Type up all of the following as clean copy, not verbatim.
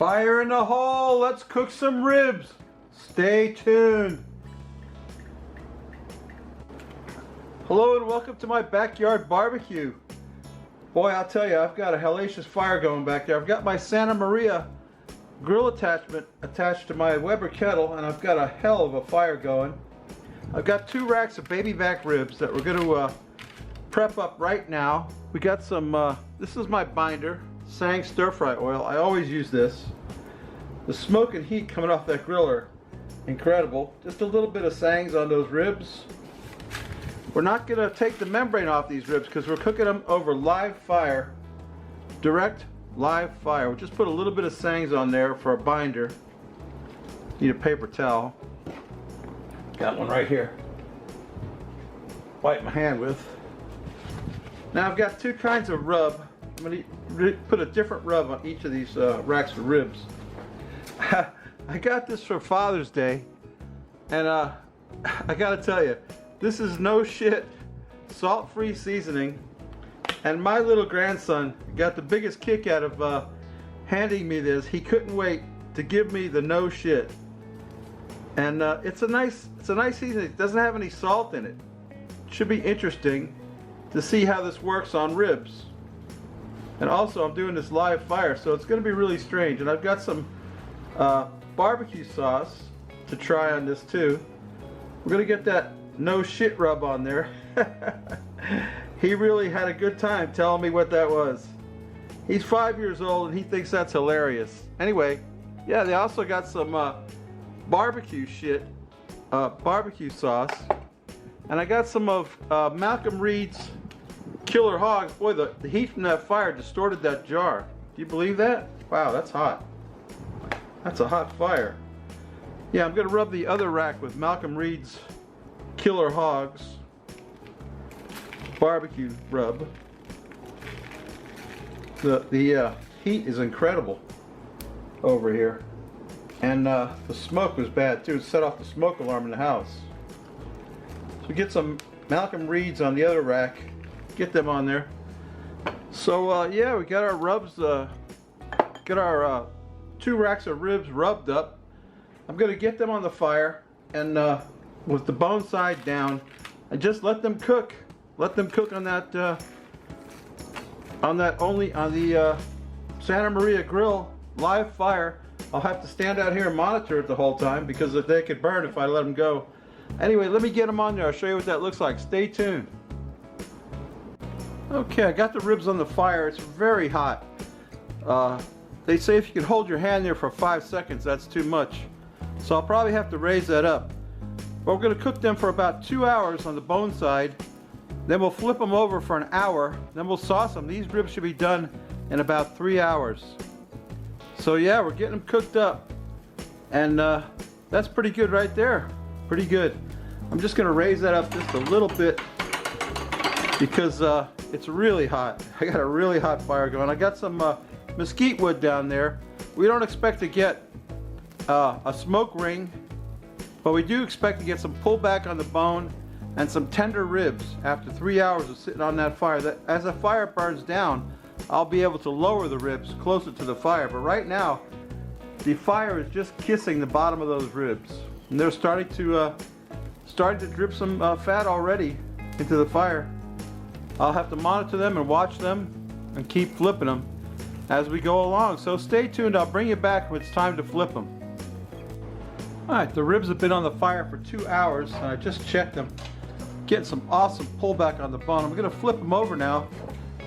Fire in the hole, let's cook some ribs. Stay tuned. Hello and welcome to my backyard barbecue. Boy, I'll tell you, I've got a hellacious fire going back there. I've got my Santa Maria grill attachment attached to my Weber kettle, and I've got a hell of a fire going. I've got 2 racks of baby back ribs that we're going to prep up right now. We got some, this is my binder, Sang stir fry oil. I always use this. The smoke and heat coming off that grill are incredible. Just a little bit of Sangs on those ribs. We're not going to take the membrane off these ribs because we're cooking them over live fire, direct live fire. We'll just put a little bit of Sangs on there for a binder. Need a paper towel. Got one right here. Wipe my hand with. Now I've got 2 kinds of rub. I'm going to put a different rub on each of these racks of ribs. I got this for Father's Day, and I got to tell you, this is no shit salt-free seasoning, and my little grandson got the biggest kick out of handing me this. He couldn't wait to give me the no shit. And it's a nice seasoning. It doesn't have any salt in it. Should be interesting to see how this works on ribs. And also I'm doing this live fire, so it's going to be really strange. And I've got some barbecue sauce to try on this too. We're going to get that no shit rub on there. He really had a good time telling me what that was. He's 5 years old and he thinks that's hilarious. Anyway, yeah, they also got some barbecue shit, barbecue sauce. And I got some of Malcolm Reed's Killer Hogs. Boy, the heat from that fire distorted that jar. Do you believe that? Wow, that's hot. That's a hot fire. Yeah, I'm going to rub the other rack with Malcolm Reed's Killer Hogs barbecue rub. The heat is incredible over here. And the smoke was bad too. It set off the smoke alarm in the house. So we get some Malcolm Reed's on the other rack. Get them on there. So yeah, we got our rubs, got our 2 racks of ribs rubbed up. I'm going to get them on the fire and with the bone side down and just let them cook. Let them cook on that on the Santa Maria grill live fire. I'll have to stand out here and monitor it the whole time because they could burn if I let them go. Anyway, let me get them on there. I'll show you what that looks like. Stay tuned. Okay, I got the ribs on the fire. It's very hot. They say if you can hold your hand there for 5 seconds, that's too much. So I'll probably have to raise that up. But we're going to cook them for about 2 hours on the bone side. Then we'll flip them over for an hour. Then we'll sauce them. These ribs should be done in about 3 hours. So yeah, we're getting them cooked up. And that's pretty good right there. Pretty good. I'm just going to raise that up just a little bit because it's really hot. I got a really hot fire going. I got some mesquite wood down there. We don't expect to get a smoke ring, but we do expect to get some pullback on the bone and some tender ribs after 3 hours of sitting on that fire. That as the fire burns down, I'll be able to lower the ribs closer to the fire. But right now, the fire is just kissing the bottom of those ribs, and they're starting to drip some fat already into the fire. I'll have to monitor them and watch them and keep flipping them as we go along. So stay tuned. I'll bring you back when it's time to flip them. Alright, the ribs have been on the fire for 2 hours and I just checked them. Getting some awesome pullback on the bone. I'm going to flip them over now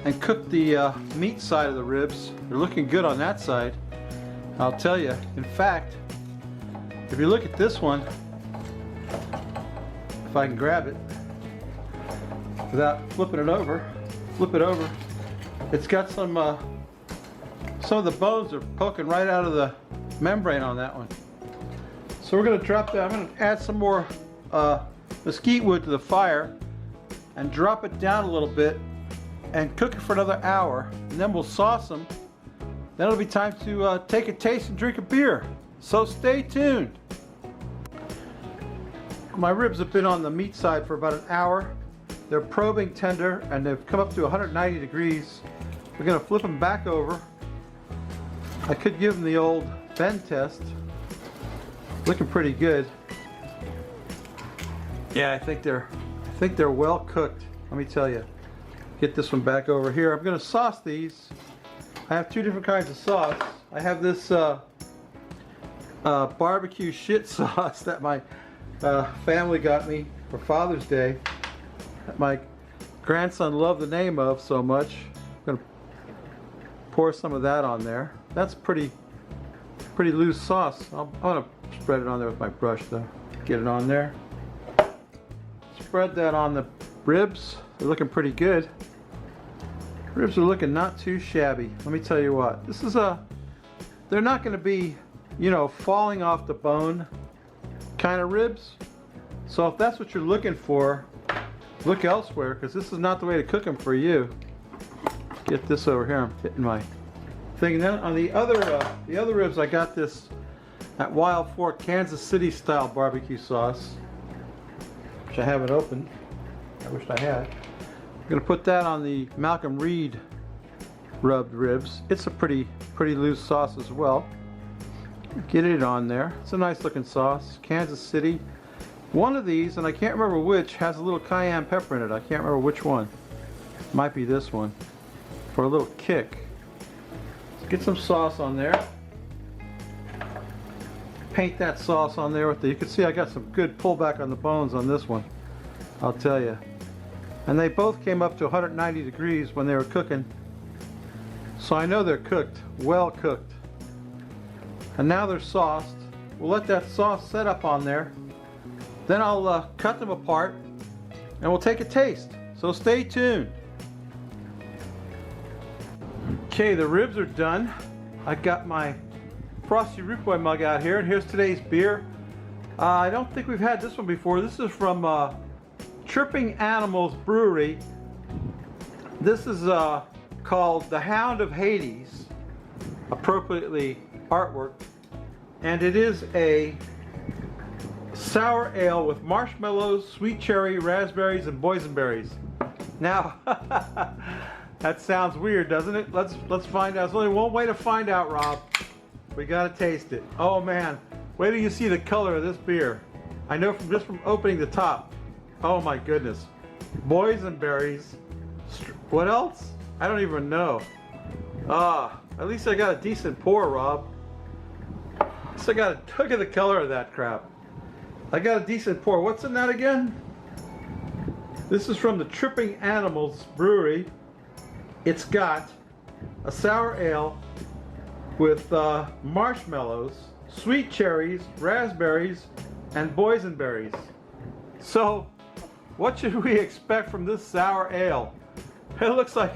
and cook the meat side of the ribs. They're looking good on that side. I'll tell you, in fact, if you look at this one, if I can grab it without flipping it over, flip it over, it's got some of the bones are poking right out of the membrane on that one. So we're going to drop that. I'm going to add some more mesquite wood to the fire and drop it down a little bit and cook it for another hour, and then we'll sauce them. Then it'll be time to take a taste and drink a beer. So stay tuned. My ribs have been on the meat side for about an hour. They're probing tender and they've come up to 190 degrees. We're going to flip them back over I could give them the old bend test. Looking pretty good. Yeah, I think they're well cooked. Let me tell you. Get this one back over here. I'm gonna sauce these. I have two different kinds of sauce. I have this barbecue shit sauce that my family got me for Father's Day. That my grandson loved the name of so much. I'm gonna pour some of that on there. That's pretty loose sauce. I'm gonna spread it on there with my brush though. Get it on there. Spread that on the ribs. They're looking pretty good. Ribs are looking not too shabby. Let me tell you what. This is they're not going to be, you know, falling off the bone kind of ribs. So if that's what you're looking for, look elsewhere, because this is not the way to cook them for you. Get this over here. I'm hitting my thing. And then on the other ribs, I got this at Wild Fork Kansas City style barbecue sauce, which I haven't opened. I wish I had. I'm gonna put that on the Malcolm Reed rubbed ribs. It's a pretty loose sauce as well. Get it on there. It's a nice looking sauce. Kansas City. One of these, and I can't remember which, has a little cayenne pepper in it. I can't remember which one. Might be this one. For a little kick. Let's get some sauce on there. Paint that sauce on there with the, you can see I got some good pullback on the bones on this one. I'll tell you. And they both came up to 190 degrees when they were cooking. So I know they're cooked, well cooked. And now they're sauced. We'll let that sauce set up on there. Then I'll cut them apart and we'll take a taste. So stay tuned. Okay, the ribs are done. I got my Frosty Root Boy mug out here, and here's today's beer. I don't think we've had this one before. This is from Tripping Animals Brewery. This is called The Hound of Hades, appropriately artwork, and it is a sour ale with marshmallows, sweet cherry, raspberries, and boysenberries. Now, that sounds weird, doesn't it? Let's find out. There's only one way to find out, Rob. We gotta taste it. Oh man, wait till you see the color of this beer. I know from opening the top. Oh my goodness. Boysenberries. What else? I don't even know. At least I got a decent pour, Rob. So look at the color of that crap. I got a decent pour. What's in that again? This is from the Tripping Animals Brewery. It's got a sour ale with marshmallows, sweet cherries, raspberries, and boysenberries. So, what should we expect from this sour ale? It looks like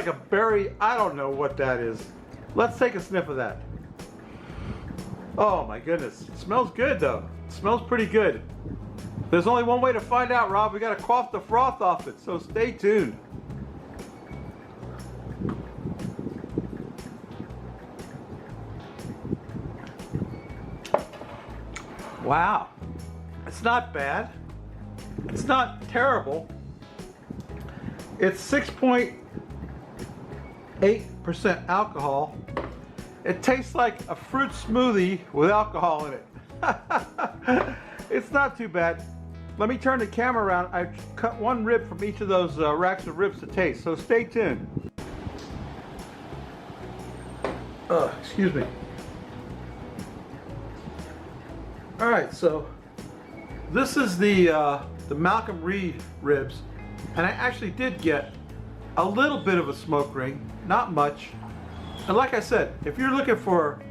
a berry. I don't know what that is. Let's take a sniff of that. Oh my goodness, it smells good though. It smells pretty good. There's only one way to find out, Rob. We gotta quaff the froth off it, so stay tuned. Wow, it's not bad. It's not terrible. It's 6.8% alcohol. It tastes like a fruit smoothie with alcohol in it. It's not too bad. Let me turn the camera around. I cut one rib from each of those racks of ribs to taste, so stay tuned. Excuse me. All right, so this is the Malcolm Reed ribs, and I actually did get a little bit of a smoke ring, not much. And like I said, if you're looking for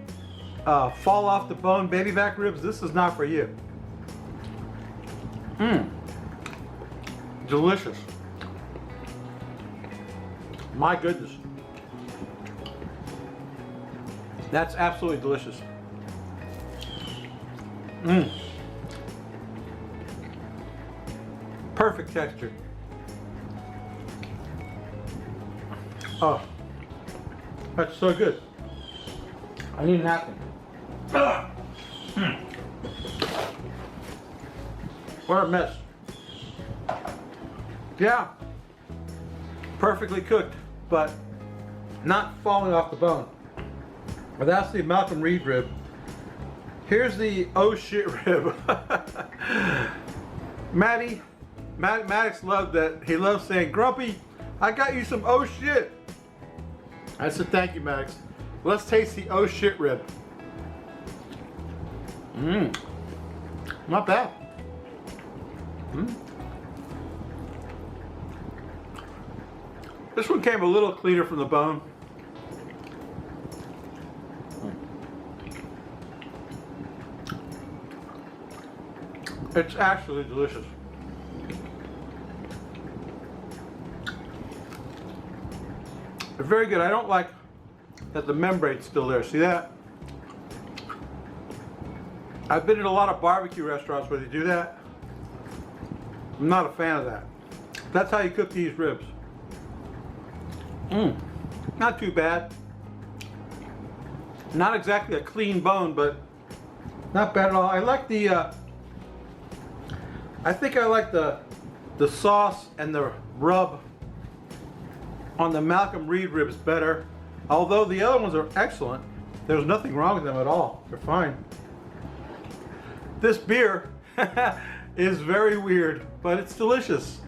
fall off the bone baby back ribs, this is not for you. Delicious. My goodness. That's absolutely delicious. Perfect texture. Oh, that's so good. I need a napkin. What a mess. Yeah, perfectly cooked, but not falling off the bone. But that's the Malcolm Reed rib. Here's the oh shit rib. Maddox loved that. He loves saying, Grumpy, I got you some oh shit. I said, thank you, Maddox. Let's taste the oh shit rib. Mmm. Not bad. This one came a little cleaner from the bone. It's actually delicious. They're very good. I don't like that the membrane's still there. See that? I've been in a lot of barbecue restaurants where they do that. I'm not a fan of that. That's how you cook these ribs. Not too bad. Not exactly a clean bone, but not bad at all. I like the I think I like the sauce and the rub on the Malcolm Reed ribs better. Although the other ones are excellent. There's nothing wrong with them at all. They're fine. This beer is very weird, but it's delicious.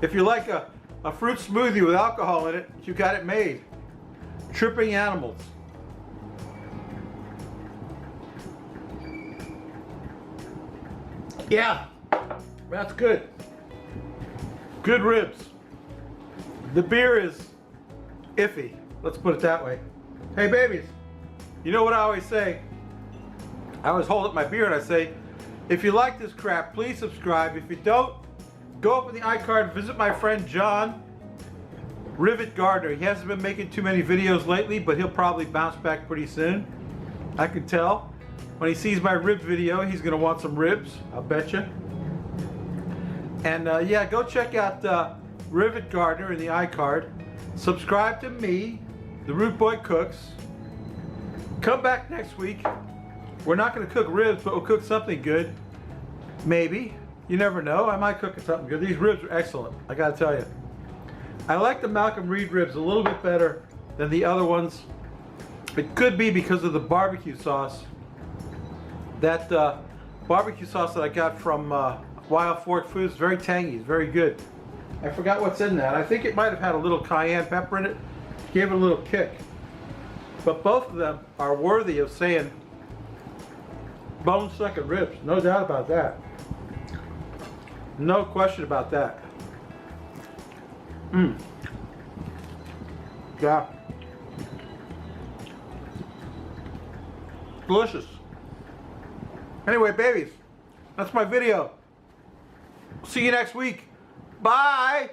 If you like a fruit smoothie with alcohol in it, you got it made. Tripping Animals. Yeah, that's good. Good ribs. The beer is iffy. Let's put it that way. Hey babies, you know what I always say? I always hold up my beer and I say, if you like this crap, please subscribe. If you don't, go up in the iCard and visit my friend John Rivet Gardner. He hasn't been making too many videos lately, but he'll probably bounce back pretty soon. I can tell. When he sees my rib video, he's going to want some ribs, I'll bet you. And yeah, go check out Rivet Gardner in the iCard. Subscribe to me, the Root Boy Cooks. Come back next week. We're not going to cook ribs, but we'll cook something good. Maybe. You never know. I might cook something good. These ribs are excellent, I got to tell you. I like the Malcolm Reed ribs a little bit better than the other ones. It could be because of the barbecue sauce. That barbecue sauce that I got from Wild Fork Foods, very tangy, it's very good. I forgot what's in that. I think it might have had a little cayenne pepper in it. Gave it a little kick. But both of them are worthy of saying bone-sucking ribs. No doubt about that. No question about that. Yeah. Delicious. Anyway, babies, that's my video. See you next week. Bye.